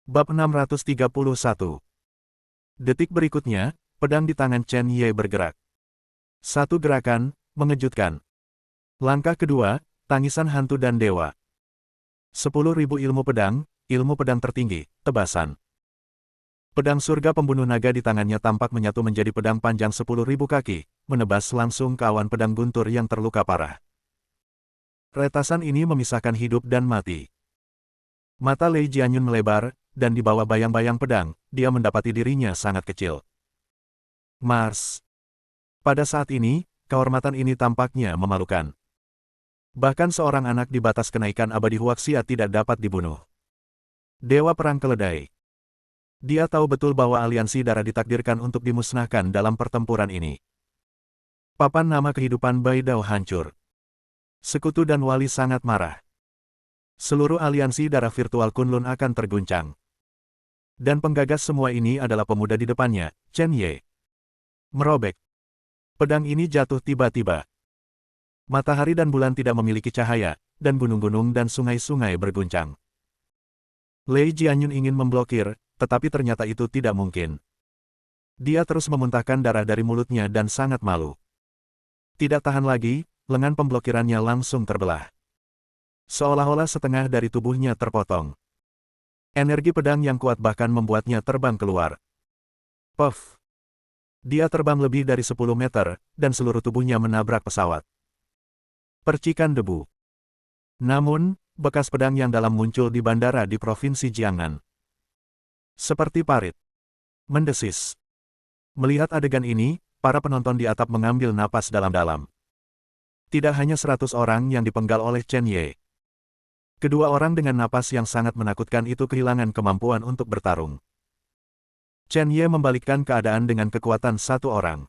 Bab 631. Detik berikutnya, pedang di tangan Chen Ye bergerak. Satu gerakan, mengejutkan. Langkah kedua, tangisan hantu dan dewa. 10.000 ilmu pedang tertinggi, tebasan. Pedang surga pembunuh naga di tangannya tampak menyatu menjadi pedang panjang 10.000 kaki, menebas langsung ke awan pedang guntur yang terluka parah. Retasan ini memisahkan hidup dan mati. Mata Lei Jianyun melebar, dan di bawah bayang-bayang pedang, dia mendapati dirinya sangat kecil. Mars. Pada saat ini, kehormatan ini tampaknya memalukan. Bahkan seorang anak di batas kenaikan abadi Huaxia tidak dapat dibunuh. Dewa Perang Keledai. Dia tahu betul bahwa aliansi darah ditakdirkan untuk dimusnahkan dalam pertempuran ini. Papan nama kehidupan Bai Dao hancur. Sekutu dan wali sangat marah. Seluruh aliansi darah virtual Kunlun akan terguncang. Dan penggagas semua ini adalah pemuda di depannya, Chen Ye. Merobek. Pedang ini jatuh tiba-tiba. Matahari dan bulan tidak memiliki cahaya, dan gunung-gunung dan sungai-sungai berguncang. Lei Jianyun ingin memblokir, tetapi ternyata itu tidak mungkin. Dia terus memuntahkan darah dari mulutnya dan sangat malu. Tidak tahan lagi, lengan pemblokirannya langsung terbelah. Seolah-olah setengah dari tubuhnya terpotong. Energi pedang yang kuat bahkan membuatnya terbang keluar. Puff! Dia terbang lebih dari 10 meter, dan seluruh tubuhnya menabrak pesawat. Percikan debu. Namun, bekas pedang yang dalam muncul di bandara di Provinsi Jiangnan. Seperti parit. Mendesis. Melihat adegan ini, para penonton di atap mengambil napas dalam-dalam. Tidak hanya 100 orang yang dipenggal oleh Chen Ye. Kedua orang dengan napas yang sangat menakutkan itu kehilangan kemampuan untuk bertarung. Chen Ye membalikkan keadaan dengan kekuatan satu orang.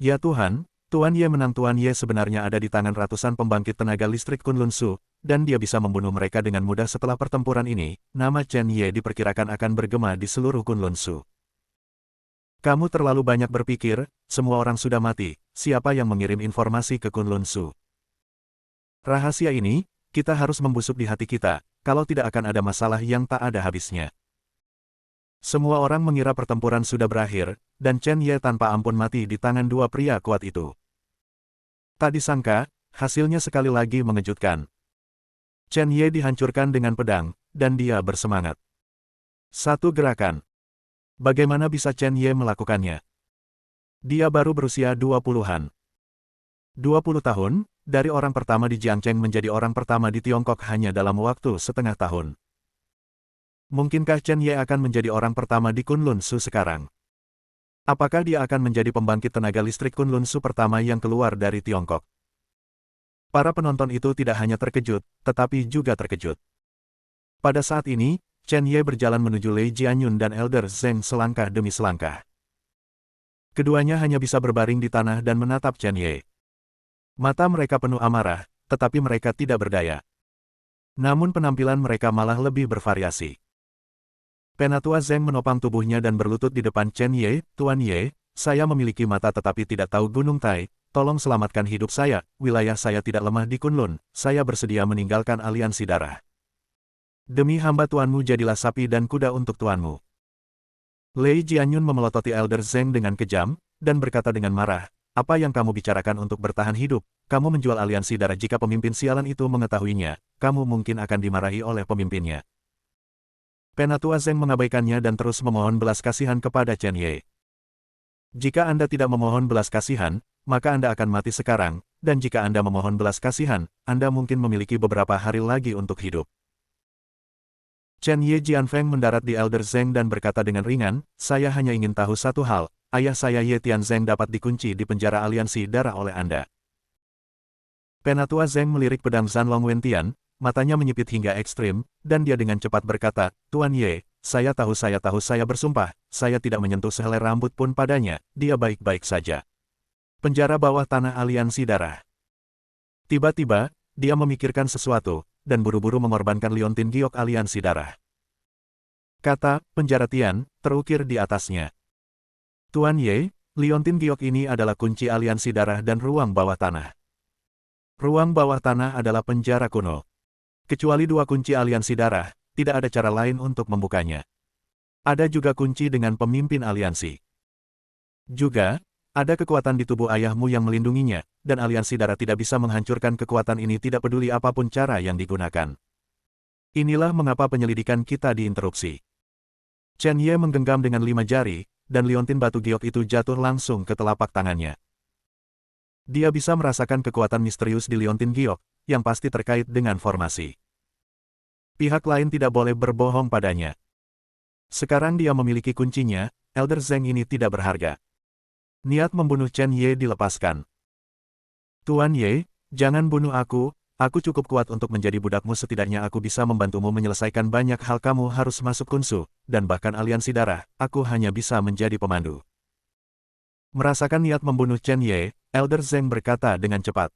Ya Tuhan, Tuan Ye menang. Tuan Ye sebenarnya ada di tangan ratusan pembangkit tenaga listrik Kunlun Su, dan dia bisa membunuh mereka dengan mudah. Setelah pertempuran ini, nama Chen Ye diperkirakan akan bergema di seluruh Kunlun Su. Kamu terlalu banyak berpikir, semua orang sudah mati, siapa yang mengirim informasi ke Kunlun Su? Rahasia ini, kita harus membusuk di hati kita, kalau tidak akan ada masalah yang tak ada habisnya. Semua orang mengira pertempuran sudah berakhir, dan Chen Ye tanpa ampun mati di tangan dua pria kuat itu. Tak disangka, hasilnya sekali lagi mengejutkan. Chen Ye dihancurkan dengan pedang, dan dia bersemangat. Satu gerakan. Bagaimana bisa Chen Ye melakukannya? Dia baru berusia 20-an. 20 tahun, dari orang pertama di Jiangcheng menjadi orang pertama di Tiongkok hanya dalam waktu setengah tahun. Mungkinkah Chen Ye akan menjadi orang pertama di Kunlun Su sekarang? Apakah dia akan menjadi pembangkit tenaga listrik Kunlun Su pertama yang keluar dari Tiongkok? Para penonton itu tidak hanya terkejut, tetapi juga terkejut. Pada saat ini, Chen Ye berjalan menuju Lei Jianyun dan Elder Zheng selangkah demi selangkah. Keduanya hanya bisa berbaring di tanah dan menatap Chen Ye. Mata mereka penuh amarah, tetapi mereka tidak berdaya. Namun penampilan mereka malah lebih bervariasi. Penatua Zheng menopang tubuhnya dan berlutut di depan Chen Ye. Tuan Ye, saya memiliki mata tetapi tidak tahu Gunung Tai, tolong selamatkan hidup saya, wilayah saya tidak lemah di Kunlun, saya bersedia meninggalkan aliansi darah. Demi hamba tuanmu jadilah sapi dan kuda untuk tuanmu. Lei Jianyun memelototi Elder Zheng dengan kejam, dan berkata dengan marah, apa yang kamu bicarakan untuk bertahan hidup? Kamu menjual aliansi darah. Jika pemimpin sialan itu mengetahuinya, kamu mungkin akan dimarahi oleh pemimpinnya. Penatua Zheng mengabaikannya dan terus memohon belas kasihan kepada Chen Ye. Jika Anda tidak memohon belas kasihan, maka Anda akan mati sekarang, dan jika Anda memohon belas kasihan, Anda mungkin memiliki beberapa hari lagi untuk hidup. Chen Ye Jianfeng mendarat di Elder Zheng dan berkata dengan ringan, saya hanya ingin tahu satu hal. Ayah saya Ye Tianzheng dapat dikunci di penjara aliansi darah oleh Anda. Penatua Zheng melirik pedang Zanlong Wentian, matanya menyipit hingga ekstrim, dan dia dengan cepat berkata, Tuan Ye, saya bersumpah, saya tidak menyentuh sehelai rambut pun padanya, dia baik-baik saja. Penjara bawah tanah aliansi darah. Tiba-tiba, dia memikirkan sesuatu, dan buru-buru mengorbankan Liontin Giok aliansi darah. Kata, penjara Tian, terukir di atasnya. Tuan Ye, Liontin Giok ini adalah kunci aliansi darah dan ruang bawah tanah. Ruang bawah tanah adalah penjara kuno. Kecuali dua kunci aliansi darah, tidak ada cara lain untuk membukanya. Ada juga kunci dengan pemimpin aliansi. Juga, ada kekuatan di tubuh ayahmu yang melindunginya, dan aliansi darah tidak bisa menghancurkan kekuatan ini tidak peduli apapun cara yang digunakan. Inilah mengapa penyelidikan kita diinterupsi. Chen Ye menggenggam dengan 5 jari, dan liontin batu giok itu jatuh langsung ke telapak tangannya. Dia bisa merasakan kekuatan misterius di liontin giok, yang pasti terkait dengan formasi. Pihak lain tidak boleh berbohong padanya. Sekarang dia memiliki kuncinya, Elder Zeng ini tidak berharga. Niat membunuh Chen Ye dilepaskan. Tuan Ye, jangan bunuh aku cukup kuat untuk menjadi budakmu, setidaknya aku bisa membantumu menyelesaikan banyak hal. Kamu harus masuk Kunsu, dan bahkan aliansi darah, aku hanya bisa menjadi pemandu. Merasakan niat membunuh Chen Ye, Elder Zeng berkata dengan cepat.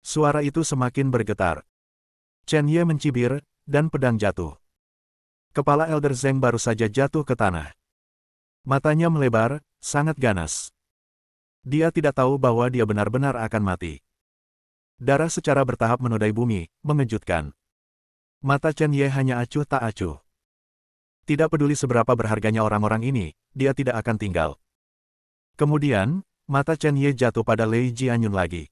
Suara itu semakin bergetar. Chen Ye mencibir, dan pedang jatuh. Kepala Elder Zeng baru saja jatuh ke tanah. Matanya melebar, sangat ganas. Dia tidak tahu bahwa dia benar-benar akan mati. Darah secara bertahap menodai bumi, mengejutkan. Mata Chen Ye hanya acuh tak acuh. Tidak peduli seberapa berharganya orang-orang ini, dia tidak akan tinggal. Kemudian, mata Chen Ye jatuh pada Lei Jianyun lagi.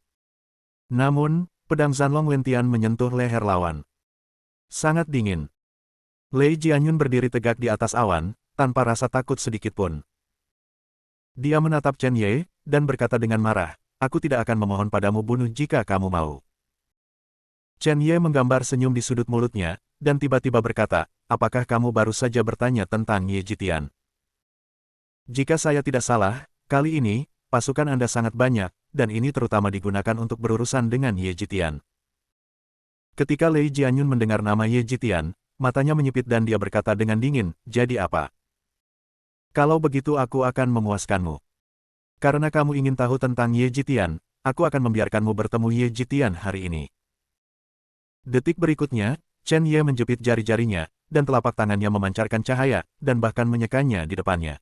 Namun, pedang Zanlong Wentian menyentuh leher lawan. Sangat dingin. Lei Jianyun berdiri tegak di atas awan, tanpa rasa takut sedikitpun. Dia menatap Chen Ye, dan berkata dengan marah, aku tidak akan memohon padamu bunuh jika kamu mau. Chen Ye menggambar senyum di sudut mulutnya, dan tiba-tiba berkata, apakah kamu baru saja bertanya tentang Ye Jitian? Jika saya tidak salah, kali ini, pasukan Anda sangat banyak, dan ini terutama digunakan untuk berurusan dengan Ye Jitian. Ketika Lei Jianyun mendengar nama Ye Jitian, matanya menyipit dan dia berkata dengan dingin, jadi apa? Kalau begitu aku akan memuaskanmu. Karena kamu ingin tahu tentang Ye Jitian, aku akan membiarkanmu bertemu Ye Jitian hari ini. Detik berikutnya, Chen Ye menjepit jari-jarinya, dan telapak tangannya memancarkan cahaya, dan bahkan menyekannya di depannya.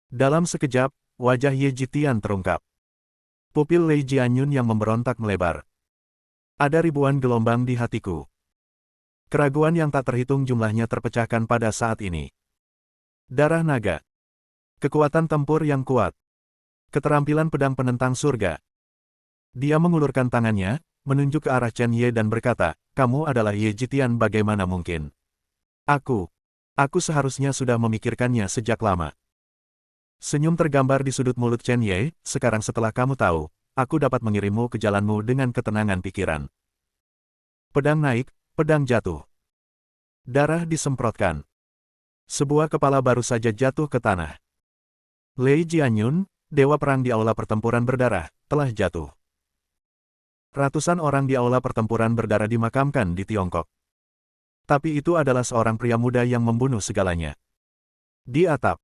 Dalam sekejap, wajah Ye Jitian terungkap. Pupil Lei Jianyun yang memberontak melebar. Ada ribuan gelombang di hatiku. Keraguan yang tak terhitung jumlahnya terpecahkan pada saat ini. Darah naga. Kekuatan tempur yang kuat. Keterampilan pedang penentang surga. Dia mengulurkan tangannya, menunjuk ke arah Chen Ye dan berkata, kamu adalah Ye Jitian, bagaimana mungkin? Aku seharusnya sudah memikirkannya sejak lama. Senyum tergambar di sudut mulut Chen Ye, sekarang setelah kamu tahu, aku dapat mengirimmu ke jalanmu dengan ketenangan pikiran. Pedang naik, pedang jatuh. Darah disemprotkan. Sebuah kepala baru saja jatuh ke tanah. Lei Jianyun, dewa perang di aula pertempuran berdarah, telah jatuh. Ratusan orang di aula pertempuran berdarah dimakamkan di Tiongkok. Tapi itu adalah seorang pria muda yang membunuh segalanya. Di atap.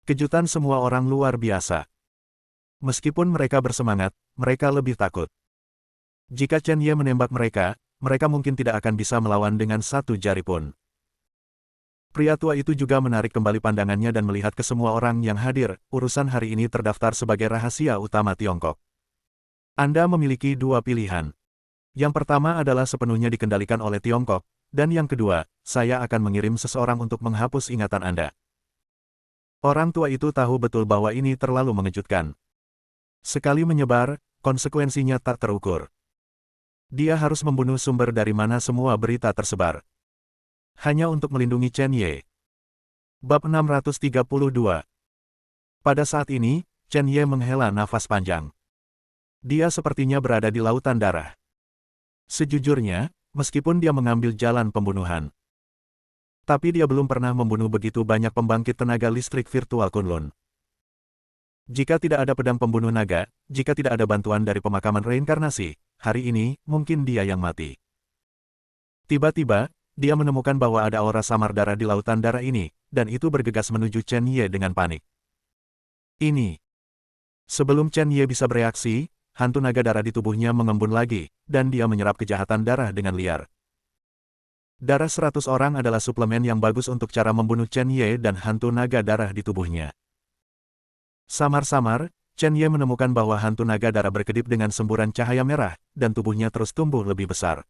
Kejutan semua orang luar biasa. Meskipun mereka bersemangat, mereka lebih takut. Jika Chen Ye menembak mereka, mereka mungkin tidak akan bisa melawan dengan satu jari pun. Pria tua itu juga menarik kembali pandangannya dan melihat ke semua orang yang hadir. Urusan hari ini terdaftar sebagai rahasia utama Tiongkok. Anda memiliki dua pilihan. Yang pertama adalah sepenuhnya dikendalikan oleh Tiongkok, dan yang kedua, saya akan mengirim seseorang untuk menghapus ingatan Anda. Orang tua itu tahu betul bahwa ini terlalu mengejutkan. Sekali menyebar, konsekuensinya tak terukur. Dia harus membunuh sumber dari mana semua berita tersebar. Hanya untuk melindungi Chen Ye. Bab 632. Pada saat ini, Chen Ye menghela nafas panjang. Dia sepertinya berada di lautan darah. Sejujurnya, meskipun dia mengambil jalan pembunuhan, tapi dia belum pernah membunuh begitu banyak pembangkit tenaga listrik virtual Kunlun. Jika tidak ada pedang pembunuh naga, jika tidak ada bantuan dari pemakaman reinkarnasi, hari ini, mungkin dia yang mati. Tiba-tiba, dia menemukan bahwa ada aura samar darah di lautan darah ini, dan itu bergegas menuju Chen Ye dengan panik. Ini. Sebelum Chen Ye bisa bereaksi, hantu naga darah di tubuhnya mengembun lagi, dan dia menyerap kejahatan darah dengan liar. Darah 100 orang adalah suplemen yang bagus untuk cara membunuh Chen Ye dan hantu naga darah di tubuhnya. Samar-samar, Chen Ye menemukan bahwa hantu naga darah berkedip dengan semburan cahaya merah, dan tubuhnya terus tumbuh lebih besar.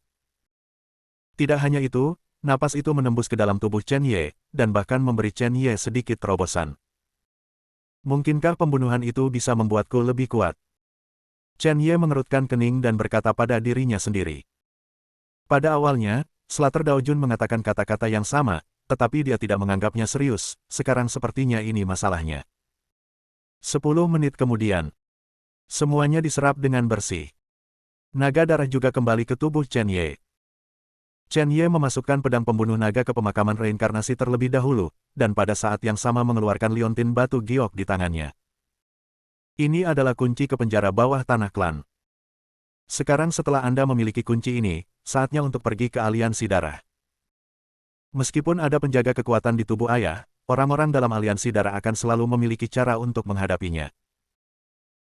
Tidak hanya itu, Napas itu menembus ke dalam tubuh Chen Ye, dan bahkan memberi Chen Ye sedikit terobosan. Mungkinkah pembunuhan itu bisa membuatku lebih kuat? Chen Ye mengerutkan kening dan berkata pada dirinya sendiri. Pada awalnya, Slater Daojun mengatakan kata-kata yang sama, tetapi dia tidak menganggapnya serius. Sekarang sepertinya ini masalahnya. 10 menit kemudian, semuanya diserap dengan bersih. Naga darah juga kembali ke tubuh Chen Ye. Chen Ye memasukkan pedang pembunuh naga ke pemakaman reinkarnasi terlebih dahulu, dan pada saat yang sama mengeluarkan liontin batu giok di tangannya. Ini adalah kunci ke penjara bawah tanah klan. Sekarang setelah Anda memiliki kunci ini, saatnya untuk pergi ke aliansi darah. Meskipun ada penjaga kekuatan di tubuh ayah, orang-orang dalam aliansi darah akan selalu memiliki cara untuk menghadapinya.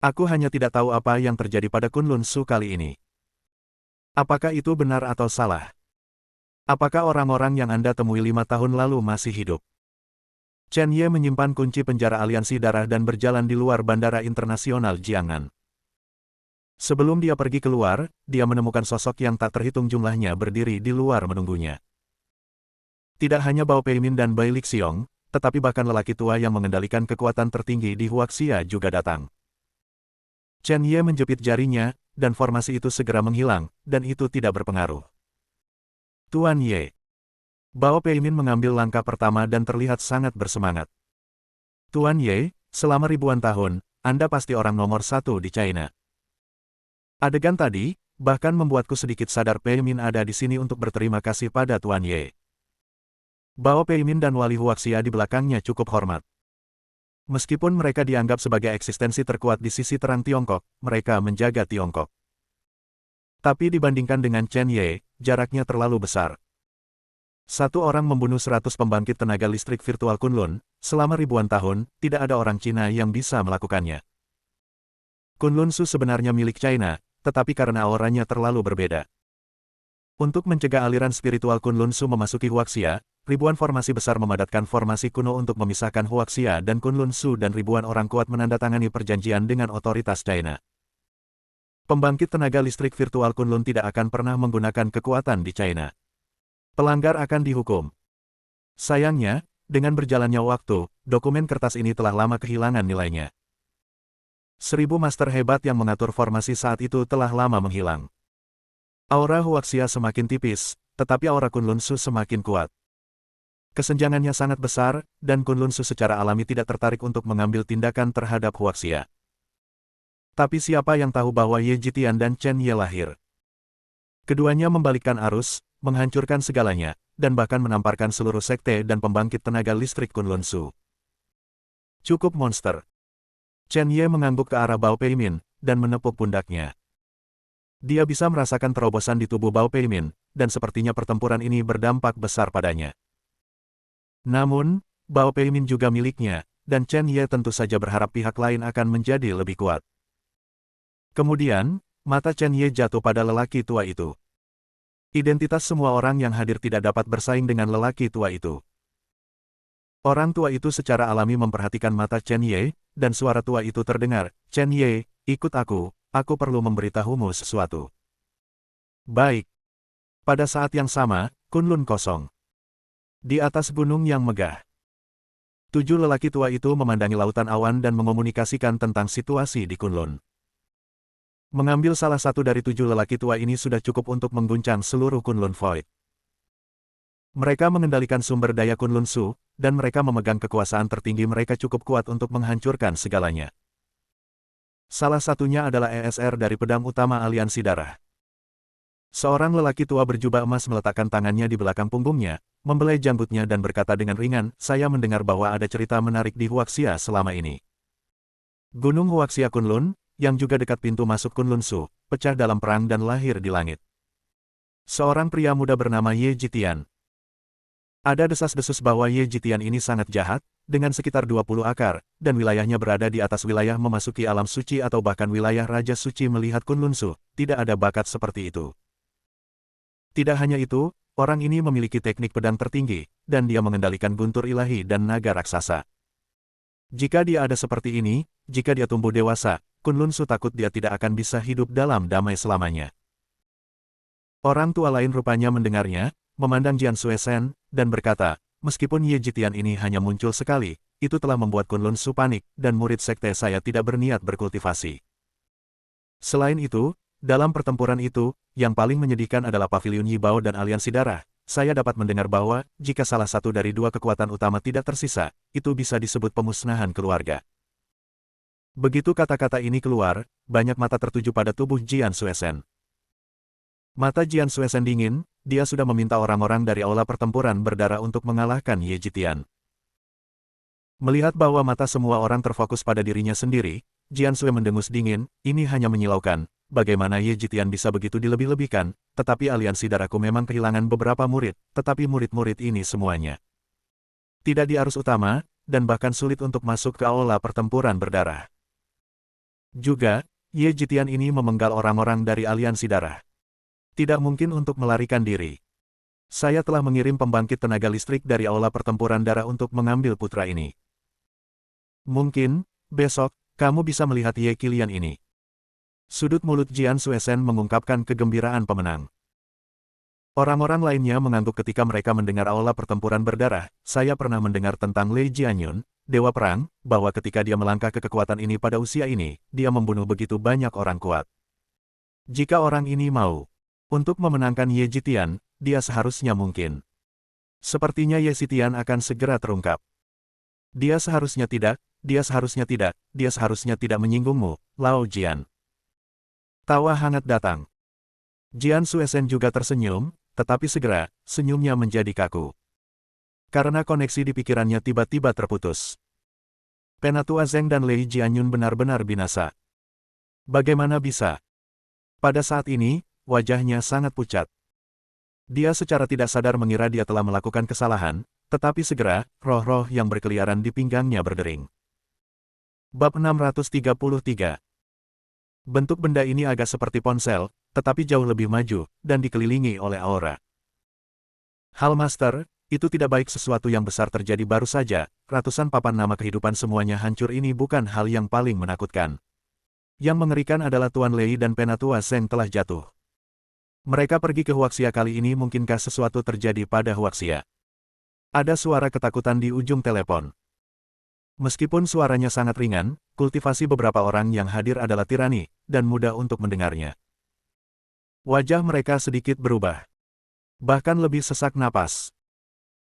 Aku hanya tidak tahu apa yang terjadi pada Kunlun Su kali ini. Apakah itu benar atau salah? Apakah orang-orang yang Anda temui 5 tahun lalu masih hidup? Chen Ye menyimpan kunci penjara aliansi darah dan berjalan di luar Bandara Internasional Jiangnan. Sebelum dia pergi keluar, dia menemukan sosok yang tak terhitung jumlahnya berdiri di luar menunggunya. Tidak hanya Bao Peimin dan Bai Lixiong, tetapi bahkan lelaki tua yang mengendalikan kekuatan tertinggi di Huaxia juga datang. Chen Ye menjepit jarinya, dan formasi itu segera menghilang, dan itu tidak berpengaruh. Tuan Ye. Bao Peimin mengambil langkah pertama dan terlihat sangat bersemangat. Tuan Ye, selama ribuan tahun, Anda pasti orang nomor 1 di China. Adegan tadi, bahkan membuatku sedikit sadar Peimin ada di sini untuk berterima kasih pada Tuan Ye. Bao Peimin dan Wali Huaxia di belakangnya cukup hormat. Meskipun mereka dianggap sebagai eksistensi terkuat di sisi terang Tiongkok, mereka menjaga Tiongkok. Tapi dibandingkan dengan Chen Ye, jaraknya terlalu besar. Satu orang membunuh 100 pembangkit tenaga listrik virtual Kunlun, selama ribuan tahun, tidak ada orang Cina yang bisa melakukannya. Kunlun Su sebenarnya milik China, tetapi karena auranya terlalu berbeda. Untuk mencegah aliran spiritual Kunlun Su memasuki Huaxia, ribuan formasi besar memadatkan formasi kuno untuk memisahkan Huaxia dan Kunlun Su dan ribuan orang kuat menandatangani perjanjian dengan otoritas China. Pembangkit tenaga listrik virtual Kunlun tidak akan pernah menggunakan kekuatan di China. Pelanggar akan dihukum. Sayangnya, dengan berjalannya waktu, dokumen kertas ini telah lama kehilangan nilainya. 1000 master hebat yang mengatur formasi saat itu telah lama menghilang. Aura Huaxia semakin tipis, tetapi aura Kunlun Su semakin kuat. Kesenjangannya sangat besar, dan Kunlun Su secara alami tidak tertarik untuk mengambil tindakan terhadap Huaxia. Tapi siapa yang tahu bahwa Ye Jitian dan Chen Ye lahir? Keduanya membalikkan arus, menghancurkan segalanya, dan bahkan menamparkan seluruh sekte dan pembangkit tenaga listrik Kunlun Su. Cukup monster. Chen Ye mengangguk ke arah Bao Peimin, dan menepuk pundaknya. Dia bisa merasakan terobosan di tubuh Bao Peimin, dan sepertinya pertempuran ini berdampak besar padanya. Namun, Bao Peimin juga miliknya, dan Chen Ye tentu saja berharap pihak lain akan menjadi lebih kuat. Kemudian, mata Chen Ye jatuh pada lelaki tua itu. Identitas semua orang yang hadir tidak dapat bersaing dengan lelaki tua itu. Orang tua itu secara alami memperhatikan mata Chen Ye, dan suara tua itu terdengar, "Chen Ye, ikut aku perlu memberitahumu sesuatu." Baik. Pada saat yang sama, Kunlun kosong. Di atas gunung yang megah. 7 lelaki tua itu memandangi lautan awan dan mengomunikasikan tentang situasi di Kunlun. Mengambil salah satu dari 7 lelaki tua ini sudah cukup untuk mengguncang seluruh Kunlun Void. Mereka mengendalikan sumber daya Kunlun Su, dan mereka memegang kekuasaan tertinggi mereka cukup kuat untuk menghancurkan segalanya. Salah satunya adalah ESR dari pedang utama aliansi darah. Seorang lelaki tua berjubah emas meletakkan tangannya di belakang punggungnya, membelai janggutnya dan berkata dengan ringan, "Saya mendengar bahwa ada cerita menarik di Huaxia selama ini. Gunung Huaxia Kunlun, yang juga dekat pintu masuk Kunlun Su, pecah dalam perang dan lahir di langit. Seorang pria muda bernama Ye Jitian. Ada desas-desus bahwa Ye Jitian ini sangat jahat, dengan sekitar 20 akar, dan wilayahnya berada di atas wilayah memasuki alam suci atau bahkan wilayah Raja Suci melihat Kunlun Su, tidak ada bakat seperti itu. Tidak hanya itu, orang ini memiliki teknik pedang tertinggi, dan dia mengendalikan guntur ilahi dan naga raksasa. Jika dia ada seperti ini, jika dia tumbuh dewasa, Kunlun Su takut dia tidak akan bisa hidup dalam damai selamanya." Orang tua lain rupanya mendengarnya, memandang Jian Suesen, dan berkata, meskipun Ye Jitian ini hanya muncul sekali, itu telah membuat Kunlun Su panik, dan murid sekte saya tidak berniat berkultivasi. Selain itu, dalam pertempuran itu, yang paling menyedihkan adalah Paviliun Yibao dan Aliansi Darah. Saya dapat mendengar bahwa, jika salah satu dari dua kekuatan utama tidak tersisa, itu bisa disebut pemusnahan keluarga. Begitu kata-kata ini keluar, banyak mata tertuju pada tubuh Jian Suesen. Mata Jian Suesen dingin, dia sudah meminta orang-orang dari aula pertempuran berdarah untuk mengalahkan Ye Jitian. Melihat bahwa mata semua orang terfokus pada dirinya sendiri, Jian Sue mendengus dingin, ini hanya menyilaukan, bagaimana Ye Jitian bisa begitu dilebih-lebihkan, tetapi aliansi darahku memang kehilangan beberapa murid, tetapi murid-murid ini semuanya tidak di arus utama, dan bahkan sulit untuk masuk ke aula pertempuran berdarah. Juga, Ye Jitian ini memenggal orang-orang dari aliansi darah. Tidak mungkin untuk melarikan diri. Saya telah mengirim pembangkit tenaga listrik dari aula pertempuran darah untuk mengambil putra ini. Mungkin, besok, kamu bisa melihat Ye Qilian ini. Sudut mulut Jian Suesen mengungkapkan kegembiraan pemenang. Orang-orang lainnya mengangguk ketika mereka mendengar aula pertempuran berdarah. Saya pernah mendengar tentang Lei Jianyun, Dewa Perang, bahwa ketika dia melangkah ke kekuatan ini pada usia ini, dia membunuh begitu banyak orang kuat. Jika orang ini mau untuk memenangkan Ye Jitian, dia seharusnya mungkin. Sepertinya Ye Jitian akan segera terungkap. Dia seharusnya tidak menyinggungmu, Lao Jian. Tawa hangat datang. Jian Suesen juga tersenyum, tetapi segera, senyumnya menjadi kaku. Karena koneksi di pikirannya tiba-tiba terputus. Penatua Zheng dan Lei Jianyun benar-benar binasa. Bagaimana bisa? Pada saat ini, wajahnya sangat pucat. Dia secara tidak sadar mengira dia telah melakukan kesalahan, tetapi segera, roh-roh yang berkeliaran di pinggangnya berdering. Bab 633. Bentuk benda ini agak seperti ponsel, tetapi jauh lebih maju, dan dikelilingi oleh aura. Hal Master, itu tidak baik, sesuatu yang besar terjadi baru saja, ratusan papan nama kehidupan semuanya hancur, ini bukan hal yang paling menakutkan. Yang mengerikan adalah Tuan Lei dan Penatua Zheng telah jatuh. Mereka pergi ke Huaxia kali ini, mungkinkah sesuatu terjadi pada Huaxia? Ada suara ketakutan di ujung telepon. Meskipun suaranya sangat ringan, kultivasi beberapa orang yang hadir adalah tirani, dan mudah untuk mendengarnya. Wajah mereka sedikit berubah. Bahkan lebih sesak napas.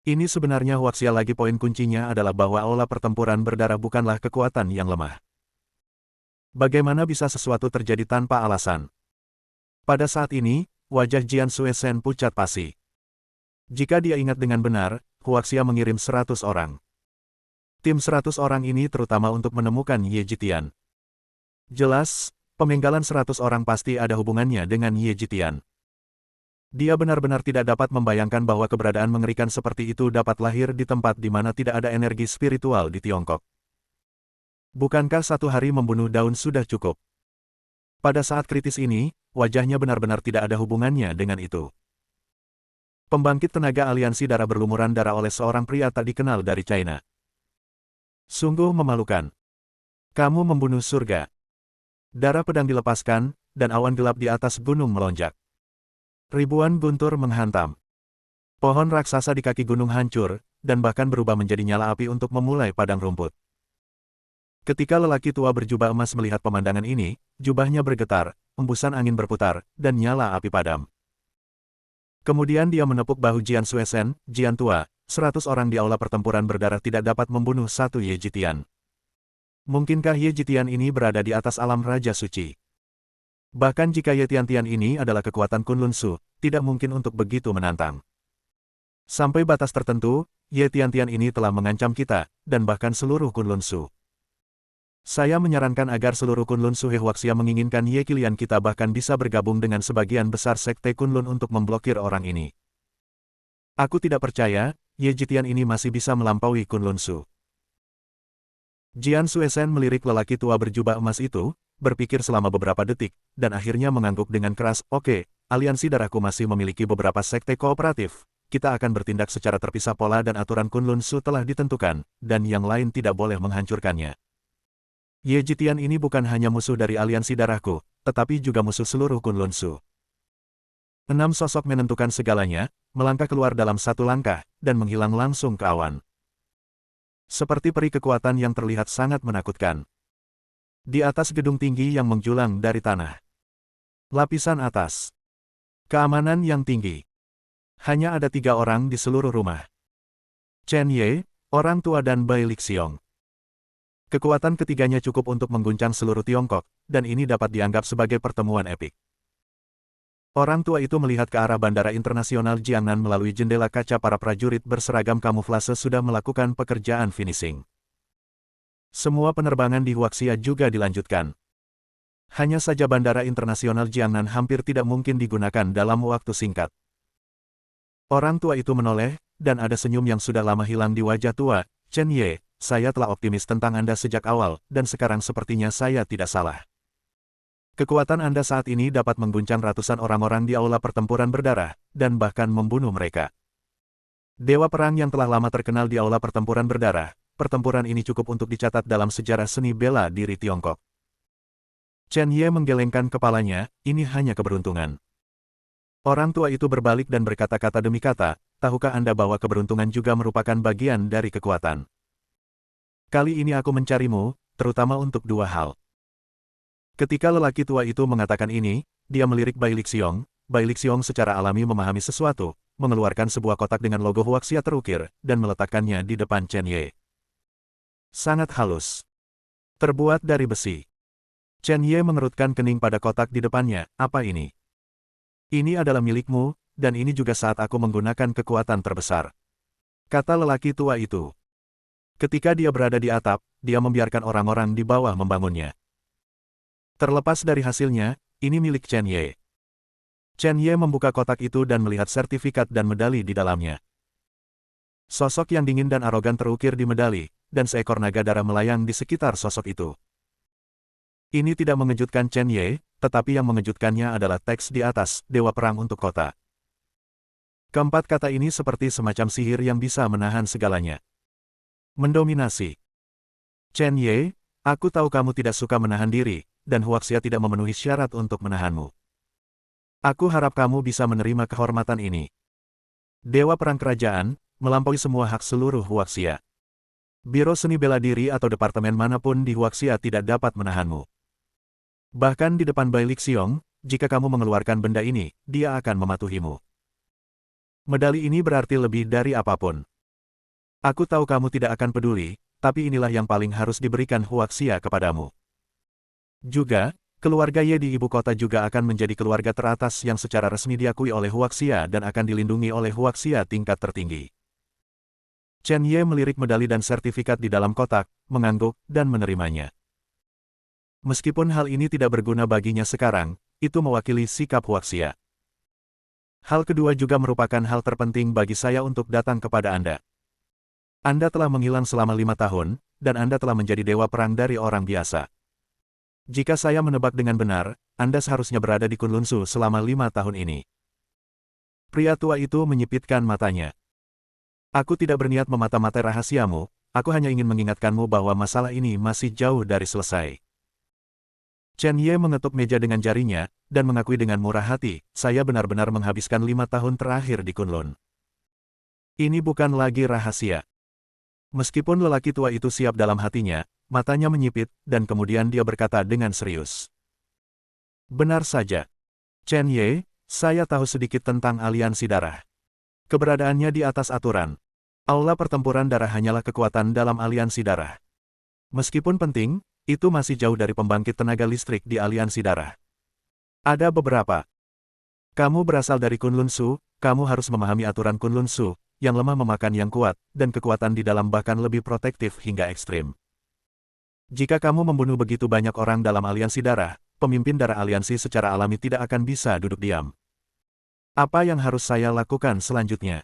Ini sebenarnya Huaxia lagi, poin kuncinya adalah bahwa aula pertempuran berdarah bukanlah kekuatan yang lemah. Bagaimana bisa sesuatu terjadi tanpa alasan? Pada saat ini, wajah Jian Suesen pucat pasi. Jika dia ingat dengan benar, Huaxia mengirim 100 orang. Tim 100 orang ini terutama untuk menemukan Ye Jitian. Jelas, pemenggalan 100 orang pasti ada hubungannya dengan Ye Jitian. Dia benar-benar tidak dapat membayangkan bahwa keberadaan mengerikan seperti itu dapat lahir di tempat di mana tidak ada energi spiritual di Tiongkok. Bukankah satu hari membunuh daun sudah cukup? Pada saat kritis ini, wajahnya benar-benar tidak ada hubungannya dengan itu. Pembangkit tenaga aliansi darah berlumuran darah oleh seorang pria tak dikenal dari China. Sungguh memalukan. Kamu membunuh surga. Darah pedang dilepaskan, dan awan gelap di atas gunung melonjak. Ribuan guntur menghantam. Pohon raksasa di kaki gunung hancur, dan bahkan berubah menjadi nyala api untuk memulai padang rumput. Ketika lelaki tua berjubah emas melihat pemandangan ini, jubahnya bergetar, embusan angin berputar, dan nyala api padam. Kemudian dia menepuk bahu Jian Suesen, Jian tua, 100 orang di aula pertempuran berdarah tidak dapat membunuh satu Ye Jitian. Mungkinkah Ye Jitian ini berada di atas alam Raja Suci? Bahkan jika Ye Tian-Tian ini adalah kekuatan Kunlun Su, tidak mungkin untuk begitu menantang. Sampai batas tertentu, Ye Tian-Tian ini telah mengancam kita, dan bahkan seluruh Kunlun Su. Saya menyarankan agar seluruh Kunlun Su Huaxia menginginkan Ye Qilian kita bahkan bisa bergabung dengan sebagian besar sekte Kunlun untuk memblokir orang ini. Aku tidak percaya, Ye Jitian ini masih bisa melampaui Kunlun Su. Jian Suesen melirik lelaki tua berjubah emas itu, berpikir selama beberapa detik, dan akhirnya mengangguk dengan keras, oke, aliansi darahku masih memiliki beberapa sekte kooperatif. Kita akan bertindak secara terpisah, pola dan aturan Kunlun Su telah ditentukan, dan yang lain tidak boleh menghancurkannya. Ye Jitian ini bukan hanya musuh dari aliansi darahku, tetapi juga musuh seluruh Kunlun Su. Enam sosok menentukan segalanya, melangkah keluar dalam satu langkah, dan menghilang langsung ke awan. Seperti peri kekuatan yang terlihat sangat menakutkan. Di atas gedung tinggi yang menjulang dari tanah. Lapisan atas. Keamanan yang tinggi. Hanya ada 3 orang di seluruh rumah. Chen Ye, orang tua dan Bai Lixiong. Kekuatan ketiganya cukup untuk mengguncang seluruh Tiongkok, dan ini dapat dianggap sebagai pertemuan epik. Orang tua itu melihat ke arah Bandara Internasional Jiangnan melalui jendela kaca. Para prajurit berseragam kamuflase sudah melakukan pekerjaan finishing. Semua penerbangan di Huaxia juga dilanjutkan. Hanya saja Bandara Internasional Jiangnan hampir tidak mungkin digunakan dalam waktu singkat. Orang tua itu menoleh, dan ada senyum yang sudah lama hilang di wajah tua. Chen Ye, saya telah optimis tentang Anda sejak awal, dan sekarang sepertinya saya tidak salah. Kekuatan Anda saat ini dapat mengguncang ratusan orang-orang di aula pertempuran berdarah, dan bahkan membunuh mereka. Dewa perang yang telah lama terkenal di aula pertempuran berdarah, pertempuran ini cukup untuk dicatat dalam sejarah seni bela diri Tiongkok. Chen Ye menggelengkan kepalanya, ini hanya keberuntungan. Orang tua itu berbalik dan berkata-kata demi kata, tahukah Anda bahwa keberuntungan juga merupakan bagian dari kekuatan? Kali ini aku mencarimu, terutama untuk 2 hal. Ketika lelaki tua itu mengatakan ini, dia melirik Bai Lixiong. Bai Lixiong secara alami memahami sesuatu, mengeluarkan sebuah kotak dengan logo Huaxia terukir, dan meletakkannya di depan Chen Ye. Sangat halus. Terbuat dari besi. Chen Ye mengerutkan kening pada kotak di depannya, apa ini? Ini adalah milikmu, dan ini juga saat aku menggunakan kekuatan terbesar. Kata lelaki tua itu. Ketika dia berada di atap, dia membiarkan orang-orang di bawah membangunnya. Terlepas dari hasilnya, ini milik Chen Ye. Chen Ye membuka kotak itu dan melihat sertifikat dan medali di dalamnya. Sosok yang dingin dan arogan terukir di medali, dan seekor naga darah melayang di sekitar sosok itu. Ini tidak mengejutkan Chen Ye, tetapi yang mengejutkannya adalah teks di atas, Dewa Perang untuk Kota. Keempat kata ini seperti semacam sihir yang bisa menahan segalanya. Mendominasi. Chen Ye, aku tahu kamu tidak suka menahan diri, dan Huaxia tidak memenuhi syarat untuk menahanmu. Aku harap kamu bisa menerima kehormatan ini. Dewa Perang Kerajaan, melampaui semua hak seluruh Huaxia. Biro Seni Bela Diri atau departemen manapun di Huaxia tidak dapat menahanmu. Bahkan di depan Bai Lixiong, jika kamu mengeluarkan benda ini, dia akan mematuhimu. Medali ini berarti lebih dari apapun. Aku tahu kamu tidak akan peduli, tapi inilah yang paling harus diberikan Huaxia kepadamu. Juga, keluarga Ye di ibu kota juga akan menjadi keluarga teratas yang secara resmi diakui oleh Huaxia dan akan dilindungi oleh Huaxia tingkat tertinggi. Chen Ye melirik medali dan sertifikat di dalam kotak, mengangguk, dan menerimanya. Meskipun hal ini tidak berguna baginya sekarang, itu mewakili sikap Huaxia. Hal kedua juga merupakan hal terpenting bagi saya untuk datang kepada Anda. Anda telah menghilang selama 5 tahun, dan Anda telah menjadi dewa perang dari orang biasa. Jika saya menebak dengan benar, Anda seharusnya berada di Kunlun Su selama 5 tahun ini. Pria tua itu menyipitkan matanya. Aku tidak berniat memata-matai rahasiamu, aku hanya ingin mengingatkanmu bahwa masalah ini masih jauh dari selesai. Chen Ye mengetuk meja dengan jarinya, dan mengakui dengan murah hati, saya benar-benar menghabiskan 5 tahun terakhir di Kunlun. Ini bukan lagi rahasia. Meskipun lelaki tua itu siap dalam hatinya, matanya menyipit, dan kemudian dia berkata dengan serius. Benar saja. Chen Ye, saya tahu sedikit tentang aliansi darah. Keberadaannya di atas aturan. Aula pertempuran darah hanyalah kekuatan dalam aliansi darah. Meskipun penting, itu masih jauh dari pembangkit tenaga listrik di aliansi darah. Ada beberapa. Kamu berasal dari Kunlun Su, kamu harus memahami aturan Kunlun Su, yang lemah memakan yang kuat, dan kekuatan di dalam bahkan lebih protektif hingga ekstrim. Jika kamu membunuh begitu banyak orang dalam aliansi darah, pemimpin darah aliansi secara alami tidak akan bisa duduk diam. Apa yang harus saya lakukan selanjutnya?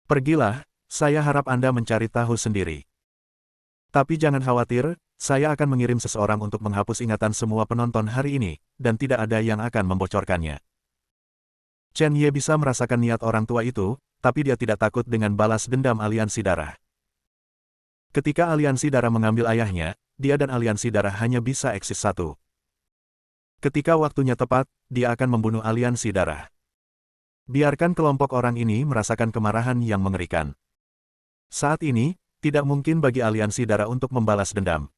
Pergilah, saya harap Anda mencari tahu sendiri. Tapi jangan khawatir, saya akan mengirim seseorang untuk menghapus ingatan semua penonton hari ini, dan tidak ada yang akan membocorkannya. Chen Ye bisa merasakan niat orang tua itu, tapi dia tidak takut dengan balas dendam aliansi darah. Ketika aliansi darah mengambil ayahnya, dia dan aliansi darah hanya bisa eksis satu. Ketika waktunya tepat, dia akan membunuh aliansi darah. Biarkan kelompok orang ini merasakan kemarahan yang mengerikan. Saat ini, tidak mungkin bagi aliansi darah untuk membalas dendam.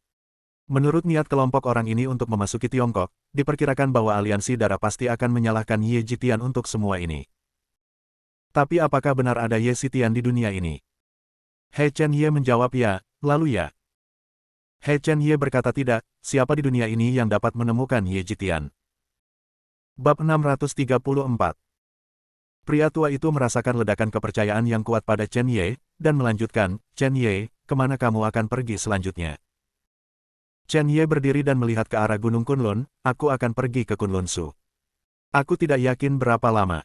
Menurut niat kelompok orang ini untuk memasuki Tiongkok, diperkirakan bahwa aliansi darah pasti akan menyalahkan Ye Jitian untuk semua ini. Tapi apakah benar ada Ye Jitian di dunia ini? He Chen Ye menjawab ya, lalu ya. He Chen Ye berkata tidak, siapa di dunia ini yang dapat menemukan Ye Jitian? Bab 634. Pria tua itu merasakan ledakan kepercayaan yang kuat pada Chen Ye, dan melanjutkan, Chen Ye, kemana kamu akan pergi selanjutnya? Chen Ye berdiri dan melihat ke arah Gunung Kunlun, aku akan pergi ke Kunlun Su. Aku tidak yakin berapa lama.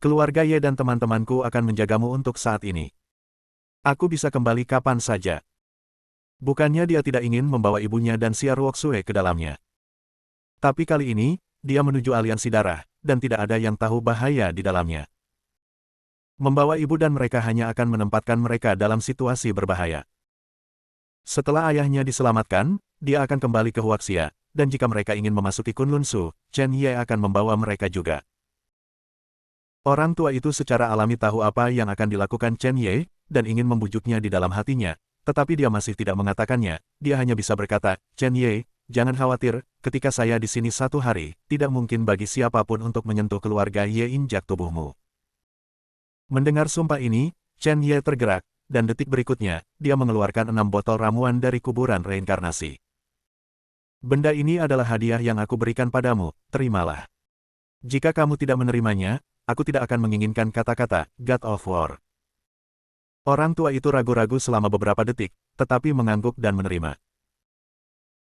Keluarga Ye dan teman-temanku akan menjagamu untuk saat ini. Aku bisa kembali kapan saja. Bukannya dia tidak ingin membawa ibunya dan Xia Ruoxue ke dalamnya. Tapi kali ini, dia menuju aliansi darah, dan tidak ada yang tahu bahaya di dalamnya. Membawa ibu dan mereka hanya akan menempatkan mereka dalam situasi berbahaya. Setelah ayahnya diselamatkan, dia akan kembali ke Huaxia, dan jika mereka ingin memasuki Kunlun Su, Chen Ye akan membawa mereka juga. Orang tua itu secara alami tahu apa yang akan dilakukan Chen Ye, dan ingin membujuknya di dalam hatinya, tetapi dia masih tidak mengatakannya, dia hanya bisa berkata, Chen Ye, jangan khawatir, ketika saya di sini satu hari, tidak mungkin bagi siapapun untuk menyentuh keluarga Ye injak tubuhmu. Mendengar sumpah ini, Chen Ye tergerak, dan detik berikutnya, dia mengeluarkan 6 botol ramuan dari kuburan reinkarnasi. Benda ini adalah hadiah yang aku berikan padamu, terimalah. Jika kamu tidak menerimanya, aku tidak akan menginginkan kata-kata, God of War. Orang tua itu ragu-ragu selama beberapa detik, tetapi mengangguk dan menerima.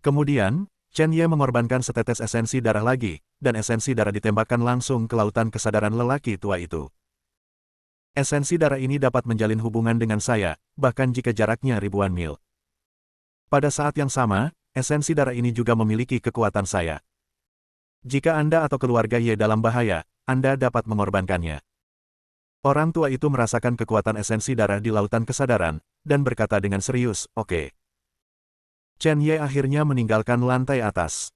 Kemudian, Chen Ye mengorbankan setetes esensi darah lagi, dan esensi darah ditembakkan langsung ke lautan kesadaran lelaki tua itu. Esensi darah ini dapat menjalin hubungan dengan saya, bahkan jika jaraknya ribuan mil. Pada saat yang sama, esensi darah ini juga memiliki kekuatan saya. Jika Anda atau keluarga Ye dalam bahaya, Anda dapat mengorbankannya. Orang tua itu merasakan kekuatan esensi darah di lautan kesadaran, dan berkata dengan serius, oke. Chen Ye akhirnya meninggalkan lantai atas.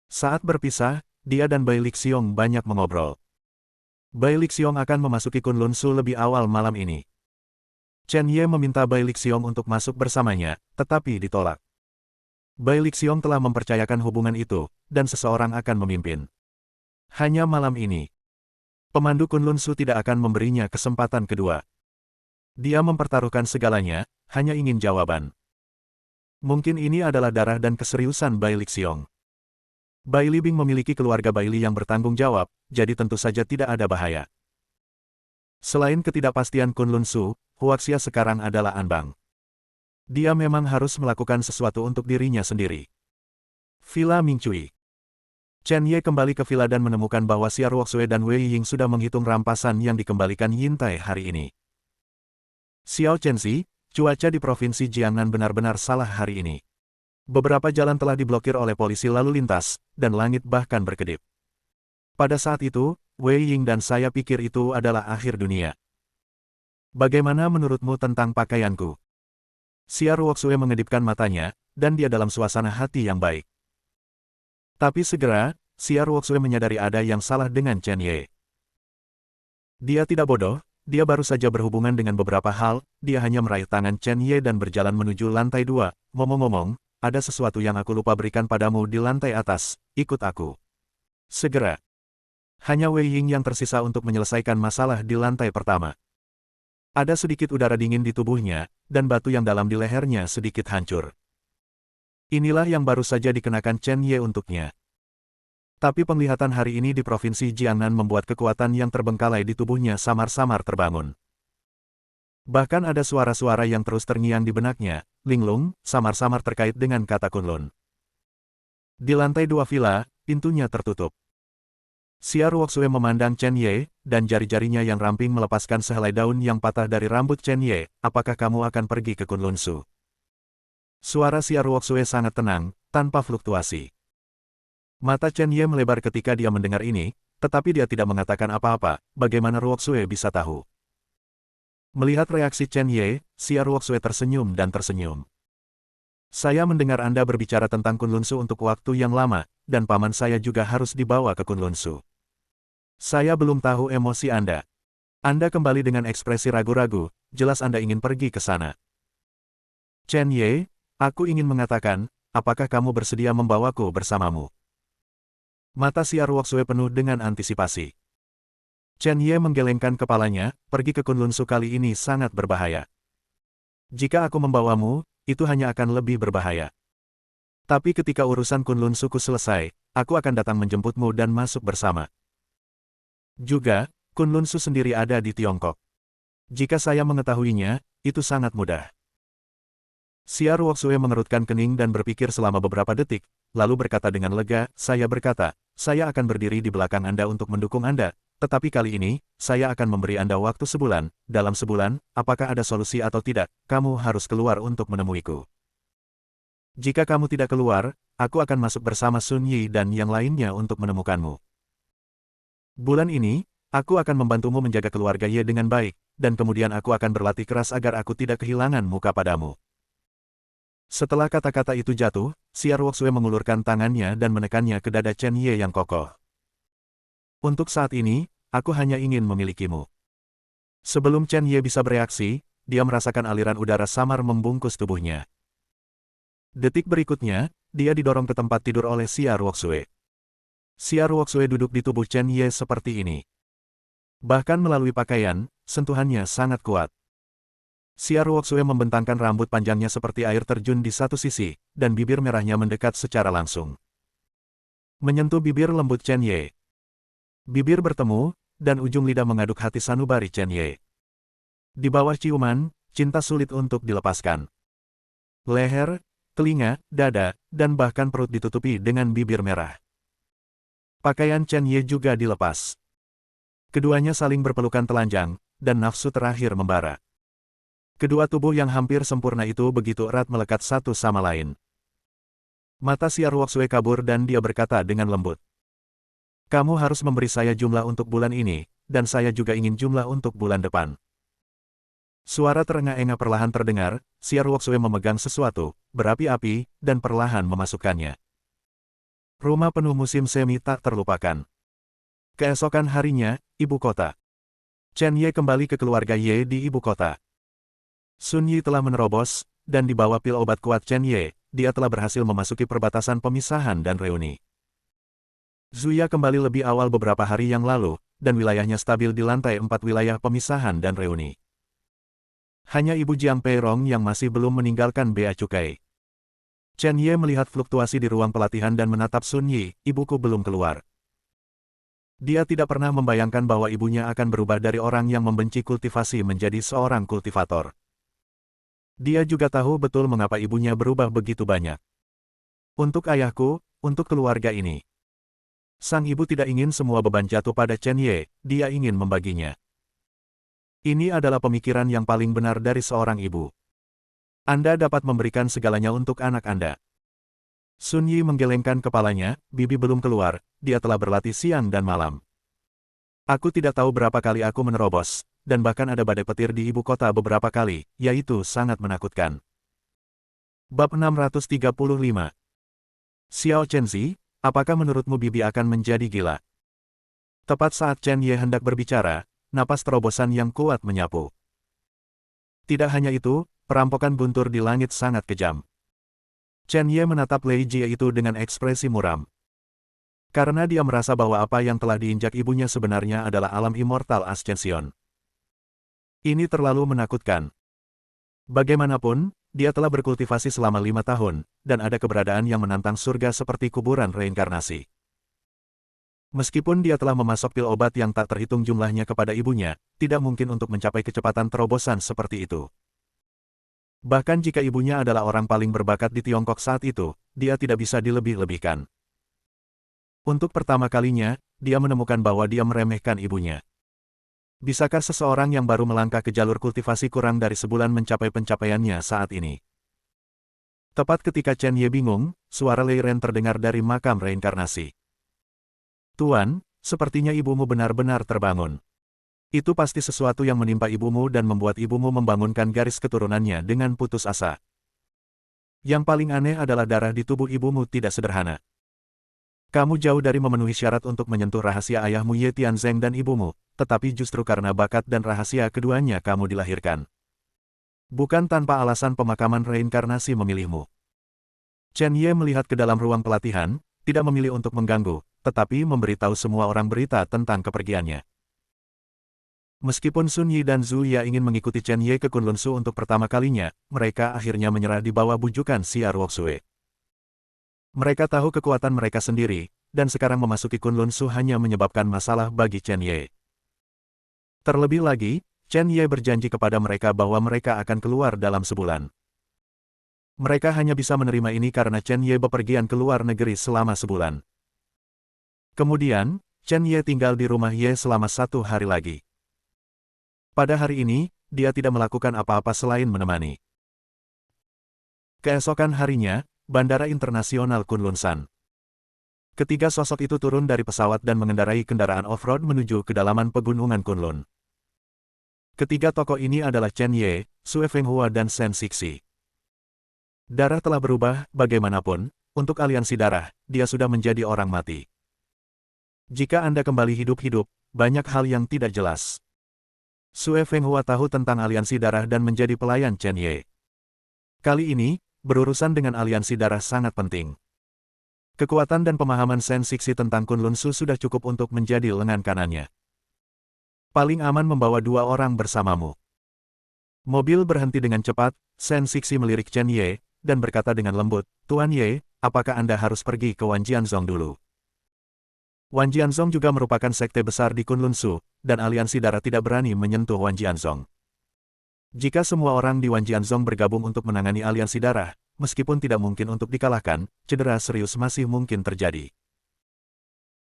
Saat berpisah, dia dan Bai Lixiong banyak mengobrol. Bai Lixiong akan memasuki Kunlun Su lebih awal malam ini. Chen Ye meminta Bai Lixiong untuk masuk bersamanya, tetapi ditolak. Bai Lixiong telah mempercayakan hubungan itu, dan seseorang akan memimpin. Hanya malam ini. Pemandu Kunlun Su tidak akan memberinya kesempatan kedua. Dia mempertaruhkan segalanya, hanya ingin jawaban. Mungkin ini adalah darah dan keseriusan Bai Lixiong. Bai Libing memiliki keluarga Bai Li yang bertanggung jawab, jadi tentu saja tidak ada bahaya. Selain ketidakpastian Kunlun Su, Huaxia sekarang adalah Anbang. Dia memang harus melakukan sesuatu untuk dirinya sendiri. Villa Mingcui. Chen Ye kembali ke villa dan menemukan bahwa Xia Ruoxue dan Wei Ying sudah menghitung rampasan yang dikembalikan Yintai hari ini. Xiao Chenxi, cuaca di Provinsi Jiangnan benar-benar salah hari ini. Beberapa jalan telah diblokir oleh polisi lalu lintas, dan langit bahkan berkedip. Pada saat itu, Wei Ying dan saya pikir itu adalah akhir dunia. Bagaimana menurutmu tentang pakaianku? Xia Ruoxue mengedipkan matanya, dan dia dalam suasana hati yang baik. Tapi segera, Xia Ruoxue menyadari ada yang salah dengan Chen Ye. Dia tidak bodoh, dia baru saja berhubungan dengan beberapa hal, dia hanya meraih tangan Chen Ye dan berjalan menuju lantai 2, ngomong-ngomong, ada sesuatu yang aku lupa berikan padamu di lantai atas, ikut aku. Segera. Hanya Wei Ying yang tersisa untuk menyelesaikan masalah di lantai pertama. Ada sedikit udara dingin di tubuhnya, dan batu yang dalam di lehernya sedikit hancur. Inilah yang baru saja dikenakan Chen Ye untuknya. Tapi penglihatan hari ini di Provinsi Jiangnan membuat kekuatan yang terbengkalai di tubuhnya samar-samar terbangun. Bahkan ada suara-suara yang terus terngiang di benaknya, linglung, samar-samar terkait dengan kata Kunlun. Di lantai 2 villa, pintunya tertutup. Xia Ruoxue memandang Chen Ye, dan jari-jarinya yang ramping melepaskan sehelai daun yang patah dari rambut Chen Ye, apakah kamu akan pergi ke Kunlun Su? Suara Xia Ruoxue sangat tenang, tanpa fluktuasi. Mata Chen Ye melebar ketika dia mendengar ini, tetapi dia tidak mengatakan apa-apa, bagaimana Ruoxue bisa tahu? Melihat reaksi Chen Ye, Xia Ruoxue tersenyum dan tersenyum. Saya mendengar Anda berbicara tentang Kunlun Su untuk waktu yang lama, dan paman saya juga harus dibawa ke Kunlun Su. Saya belum tahu emosi Anda. Anda kembali dengan ekspresi ragu-ragu, jelas Anda ingin pergi ke sana. Chen Ye, aku ingin mengatakan, apakah kamu bersedia membawaku bersamamu? Mata Siar Woksue penuh dengan antisipasi. Chen Ye menggelengkan kepalanya, pergi ke Kunlun Su kali ini sangat berbahaya. Jika aku membawamu, itu hanya akan lebih berbahaya. Tapi ketika urusan Kunlun Suku selesai, aku akan datang menjemputmu dan masuk bersama. Juga, Kunlun Su sendiri ada di Tiongkok. Jika saya mengetahuinya, itu sangat mudah. Siar Woksue mengerutkan kening dan berpikir selama beberapa detik, lalu berkata dengan lega, saya berkata, saya akan berdiri di belakang Anda untuk mendukung Anda, tetapi kali ini, saya akan memberi Anda waktu sebulan, dalam sebulan, apakah ada solusi atau tidak, kamu harus keluar untuk menemuiku. Jika kamu tidak keluar, aku akan masuk bersama Sun Yi dan yang lainnya untuk menemukanmu. Bulan ini, aku akan membantumu menjaga keluarga Ye dengan baik, dan kemudian aku akan berlatih keras agar aku tidak kehilangan muka padamu. Setelah kata-kata itu jatuh, Siar Woksue mengulurkan tangannya dan menekannya ke dada Chen Ye yang kokoh. Untuk saat ini, aku hanya ingin memilikimu. Sebelum Chen Ye bisa bereaksi, dia merasakan aliran udara samar membungkus tubuhnya. Detik berikutnya, dia didorong ke tempat tidur oleh Siar Woksue. Siar Woksue duduk di tubuh Chen Ye seperti ini. Bahkan melalui pakaian, sentuhannya sangat kuat. Siar Woksue membentangkan rambut panjangnya seperti air terjun di satu sisi, dan bibir merahnya mendekat secara langsung. Menyentuh bibir lembut Chen Ye. Bibir bertemu, dan ujung lidah mengaduk hati sanubari Chen Ye. Di bawah ciuman, cinta sulit untuk dilepaskan. Leher, telinga, dada, dan bahkan perut ditutupi dengan bibir merah. Pakaian Chen Ye juga dilepas. Keduanya saling berpelukan telanjang, dan nafsu terakhir membara. Kedua tubuh yang hampir sempurna itu begitu erat melekat satu sama lain. Mata Siar Woksue kabur dan dia berkata dengan lembut. Kamu harus memberi saya jumlah untuk bulan ini, dan saya juga ingin jumlah untuk bulan depan. Suara terengah-engah perlahan terdengar, Siar Woksue memegang sesuatu, berapi-api, dan perlahan memasukkannya. Rumah penuh musim semi tak terlupakan. Keesokan harinya, ibu kota. Chen Ye kembali ke keluarga Ye di ibu kota. Sun Yi telah menerobos, dan di bawah pil obat kuat Chen Ye, dia telah berhasil memasuki perbatasan pemisahan dan reuni. Zuya kembali lebih awal beberapa hari yang lalu, dan wilayahnya stabil di lantai 4 wilayah pemisahan dan reuni. Hanya Ibu Jiang Peirong yang masih belum meninggalkan bea cukai. Chen Ye melihat fluktuasi di ruang pelatihan dan menatap Sun Yi, ibuku belum keluar. Dia tidak pernah membayangkan bahwa ibunya akan berubah dari orang yang membenci kultivasi menjadi seorang kultivator. Dia juga tahu betul mengapa ibunya berubah begitu banyak. Untuk ayahku, untuk keluarga ini. Sang ibu tidak ingin semua beban jatuh pada Chen Ye, dia ingin membaginya. Ini adalah pemikiran yang paling benar dari seorang ibu. Anda dapat memberikan segalanya untuk anak Anda. Sun Yi menggelengkan kepalanya, bibi belum keluar, dia telah berlatih siang dan malam. Aku tidak tahu berapa kali aku menerobos, dan bahkan ada badai petir di ibu kota beberapa kali, yaitu sangat menakutkan. Bab 635. Xiao Chenzi, apakah menurutmu bibi akan menjadi gila? Tepat saat Chen Ye hendak berbicara, napas terobosan yang kuat menyapu. Tidak hanya itu, perampokan guntur di langit sangat kejam. Chen Ye menatap Lei Jie itu dengan ekspresi muram. Karena dia merasa bahwa apa yang telah diinjak ibunya sebenarnya adalah alam immortal Ascension. Ini terlalu menakutkan. Bagaimanapun, dia telah berkultivasi selama 5 tahun, dan ada keberadaan yang menantang surga seperti kuburan reinkarnasi. Meskipun dia telah memasok pil obat yang tak terhitung jumlahnya kepada ibunya, tidak mungkin untuk mencapai kecepatan terobosan seperti itu. Bahkan jika ibunya adalah orang paling berbakat di Tiongkok saat itu, dia tidak bisa dilebih-lebihkan. Untuk pertama kalinya, dia menemukan bahwa dia meremehkan ibunya. Bisakah seseorang yang baru melangkah ke jalur kultivasi kurang dari sebulan mencapai pencapaiannya saat ini? Tepat ketika Chen Ye bingung, suara Lei Ren terdengar dari makam reinkarnasi. Tuan, sepertinya ibumu benar-benar terbangun. Itu pasti sesuatu yang menimpa ibumu dan membuat ibumu membangunkan garis keturunannya dengan putus asa. Yang paling aneh adalah darah di tubuh ibumu tidak sederhana. Kamu jauh dari memenuhi syarat untuk menyentuh rahasia ayahmu Ye Tianzeng dan ibumu, tetapi justru karena bakat dan rahasia keduanya kamu dilahirkan. Bukan tanpa alasan pemakaman reinkarnasi memilihmu. Chen Ye melihat ke dalam ruang pelatihan, tidak memilih untuk mengganggu, tetapi memberitahu semua orang berita tentang kepergiannya. Meskipun Sun Yi dan Zhu Ya ingin mengikuti Chen Ye ke Kunlun Su untuk pertama kalinya, mereka akhirnya menyerah di bawah bujukan Xia Ruoxue. Mereka tahu kekuatan mereka sendiri, dan sekarang memasuki Kunlun Su hanya menyebabkan masalah bagi Chen Ye. Terlebih lagi, Chen Ye berjanji kepada mereka bahwa mereka akan keluar dalam sebulan. Mereka hanya bisa menerima ini karena Chen Ye bepergian ke luar negeri selama sebulan. Kemudian, Chen Ye tinggal di rumah Ye selama 1 hari lagi. Pada hari ini, dia tidak melakukan apa-apa selain menemani. Keesokan harinya, Bandara Internasional Kunlunsan. Ketiga sosok itu turun dari pesawat dan mengendarai kendaraan off-road menuju kedalaman pegunungan Kunlun. Ketiga tokoh ini adalah Chen Ye, Sue Fenghua dan Shen Sixi. Darah telah berubah, bagaimanapun, untuk aliansi darah, dia sudah menjadi orang mati. Jika Anda kembali hidup-hidup, banyak hal yang tidak jelas. Sue Fenghua tahu tentang aliansi darah dan menjadi pelayan Chen Ye. Kali ini, berurusan dengan aliansi darah sangat penting. Kekuatan dan pemahaman Shen Sixi tentang Kunlun Su sudah cukup untuk menjadi lengan kanannya. Paling aman membawa 2 orang bersamamu. Mobil berhenti dengan cepat, Shen Sixi melirik Chen Ye, dan berkata dengan lembut, Tuan Ye, apakah Anda harus pergi ke Wanjianzong dulu? Wanjianzong juga merupakan sekte besar di Kunlun Su, dan aliansi darah tidak berani menyentuh Wanjianzong. Jika semua orang di Wanjianzong bergabung untuk menangani aliansi darah, meskipun tidak mungkin untuk dikalahkan, cedera serius masih mungkin terjadi.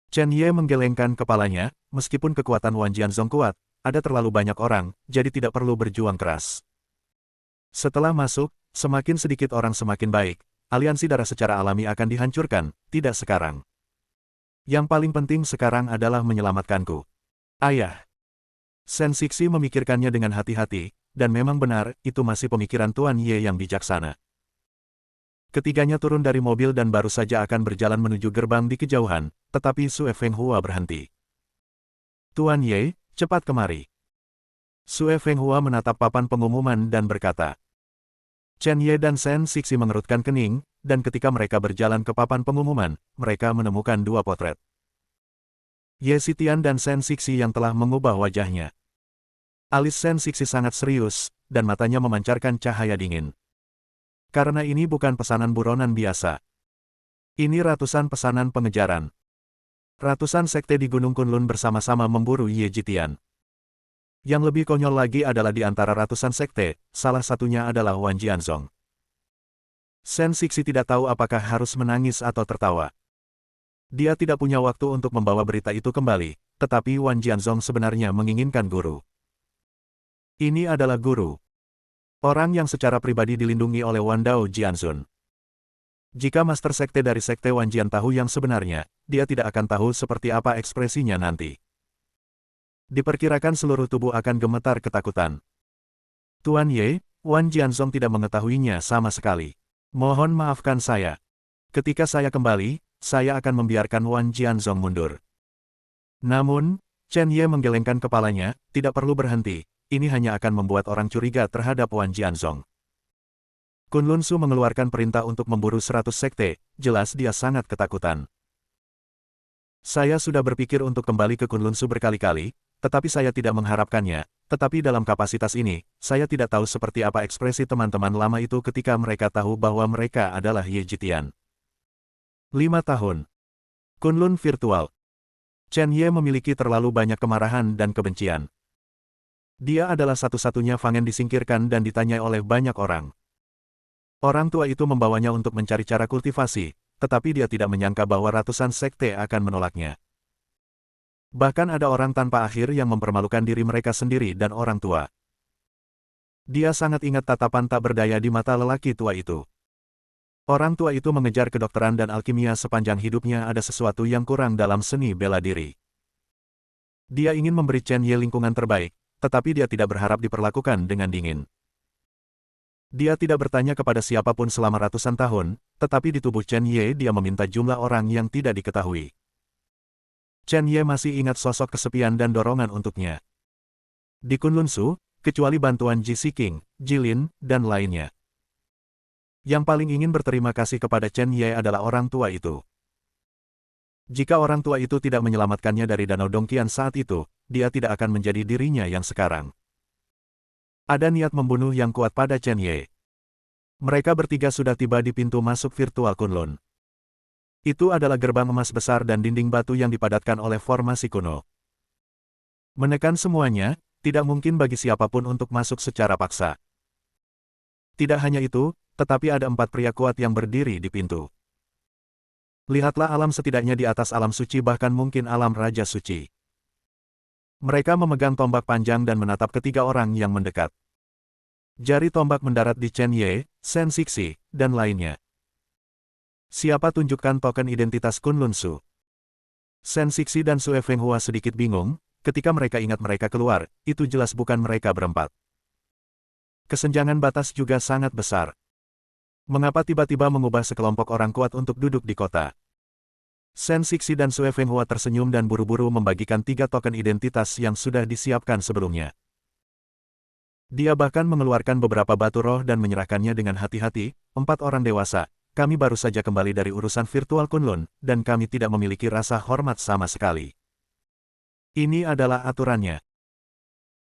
Chen Ye menggelengkan kepalanya, meskipun kekuatan Wanjianzong kuat, ada terlalu banyak orang, jadi tidak perlu berjuang keras. Setelah masuk, semakin sedikit orang semakin baik, aliansi darah secara alami akan dihancurkan, tidak sekarang. Yang paling penting sekarang adalah menyelamatkanku. Ayah. Shen Sixi memikirkannya dengan hati-hati, dan memang benar, itu masih pemikiran Tuan Ye yang bijaksana. Ketiganya turun dari mobil dan baru saja akan berjalan menuju gerbang di kejauhan, tetapi Sue Fenghua berhenti. Tuan Ye, cepat kemari. Sue Fenghua menatap papan pengumuman dan berkata. Chen Ye dan Shen Sixi mengerutkan kening, dan ketika mereka berjalan ke papan pengumuman, mereka menemukan 2 potret. Ye Xitian dan Shen Sixi yang telah mengubah wajahnya. Alis Shen Sixi sangat serius, dan matanya memancarkan cahaya dingin. Karena ini bukan pesanan buronan biasa. Ini ratusan pesanan pengejaran. Ratusan sekte di Gunung Kunlun bersama-sama memburu Ye Xitian. Yang lebih konyol lagi adalah di antara ratusan sekte, salah satunya adalah Wanjianzong. Shen Sixi tidak tahu apakah harus menangis atau tertawa. Dia tidak punya waktu untuk membawa berita itu kembali, tetapi Wanjianzong sebenarnya menginginkan guru. Ini adalah guru. Orang yang secara pribadi dilindungi oleh Wandao Jianzun. Jika Master Sekte dari Sekte Wanjian tahu yang sebenarnya, dia tidak akan tahu seperti apa ekspresinya nanti. Diperkirakan seluruh tubuh akan gemetar ketakutan. Tuan Ye, Wan Jianzong tidak mengetahuinya sama sekali. Mohon maafkan saya. Ketika saya kembali, saya akan membiarkan Wan Jianzong mundur. Namun, Chen Ye menggelengkan kepalanya, tidak perlu berhenti. Ini hanya akan membuat orang curiga terhadap Wan Jianzong. Kunlun Su mengeluarkan perintah untuk memburu 100 sekte, jelas dia sangat ketakutan. Saya sudah berpikir untuk kembali ke Kunlun Su berkali-kali, tetapi saya tidak mengharapkannya, tetapi dalam kapasitas ini, saya tidak tahu seperti apa ekspresi teman-teman lama itu ketika mereka tahu bahwa mereka adalah Ye Xitian. 5 tahun. Kunlun virtual. Chen Ye memiliki terlalu banyak kemarahan dan kebencian. Dia adalah satu-satunya Fangen disingkirkan dan ditanyai oleh banyak orang. Orang tua itu membawanya untuk mencari cara kultivasi, tetapi dia tidak menyangka bahwa ratusan sekte akan menolaknya. Bahkan ada orang tanpa akhir yang mempermalukan diri mereka sendiri dan orang tua. Dia sangat ingat tatapan tak berdaya di mata lelaki tua itu. Orang tua itu mengejar kedokteran dan alkimia sepanjang hidupnya, ada sesuatu yang kurang dalam seni bela diri. Dia ingin memberi Chen Ye lingkungan terbaik, tetapi dia tidak berharap diperlakukan dengan dingin. Dia tidak bertanya kepada siapapun selama ratusan tahun, tetapi di tubuh Chen Ye dia meminta jumlah orang yang tidak diketahui. Chen Ye masih ingat sosok kesepian dan dorongan untuknya. Di Kunlun Su, kecuali bantuan Ji Siking, Jilin, dan lainnya. Yang paling ingin berterima kasih kepada Chen Ye adalah orang tua itu. Jika orang tua itu tidak menyelamatkannya dari Danau Dongqian saat itu, dia tidak akan menjadi dirinya yang sekarang. Ada niat membunuh yang kuat pada Chen Ye. Mereka bertiga sudah tiba di pintu masuk virtual Kunlun. Itu adalah gerbang emas besar dan dinding batu yang dipadatkan oleh formasi kuno. Menekan semuanya, tidak mungkin bagi siapapun untuk masuk secara paksa. Tidak hanya itu, tetapi ada 4 pria kuat yang berdiri di pintu. Lihatlah alam setidaknya di atas alam suci bahkan mungkin alam Raja Suci. Mereka memegang tombak panjang dan menatap ketiga orang yang mendekat. Jari tombak mendarat di Chen Ye, Shen Sixi, dan lainnya. Siapa tunjukkan token identitas Kunlun Su? Shen Sixi dan Sue Fenghua sedikit bingung, ketika mereka ingat mereka keluar, itu jelas bukan mereka berempat. Kesenjangan batas juga sangat besar. Mengapa tiba-tiba mengubah sekelompok orang kuat untuk duduk di kota? Shen Sixi dan Sue Fenghua tersenyum dan buru-buru membagikan 3 token identitas yang sudah disiapkan sebelumnya. Dia bahkan mengeluarkan beberapa batu roh dan menyerahkannya dengan hati-hati. 4 orang dewasa, kami baru saja kembali dari urusan virtual Kunlun, dan kami tidak memiliki rasa hormat sama sekali. Ini adalah aturannya.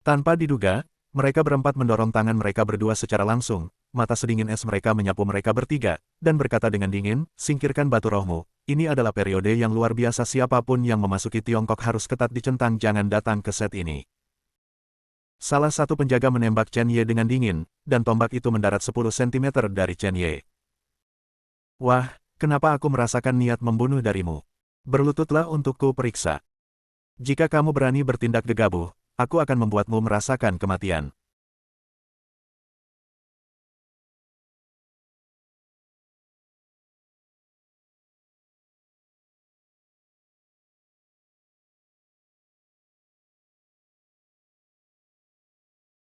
Tanpa diduga, mereka berempat mendorong tangan mereka berdua secara langsung, mata sedingin es mereka menyapu mereka bertiga, dan berkata dengan dingin, singkirkan batu rohmu, ini adalah periode yang luar biasa siapapun yang memasuki Tiongkok harus ketat dicentang jangan datang ke set ini. Salah satu penjaga menembak Chen Ye dengan dingin, dan tombak itu mendarat 10 cm dari Chen Ye. Wah, kenapa aku merasakan niat membunuh darimu? Berlututlah untukku periksa. Jika kamu berani bertindak gegabah, aku akan membuatmu merasakan kematian.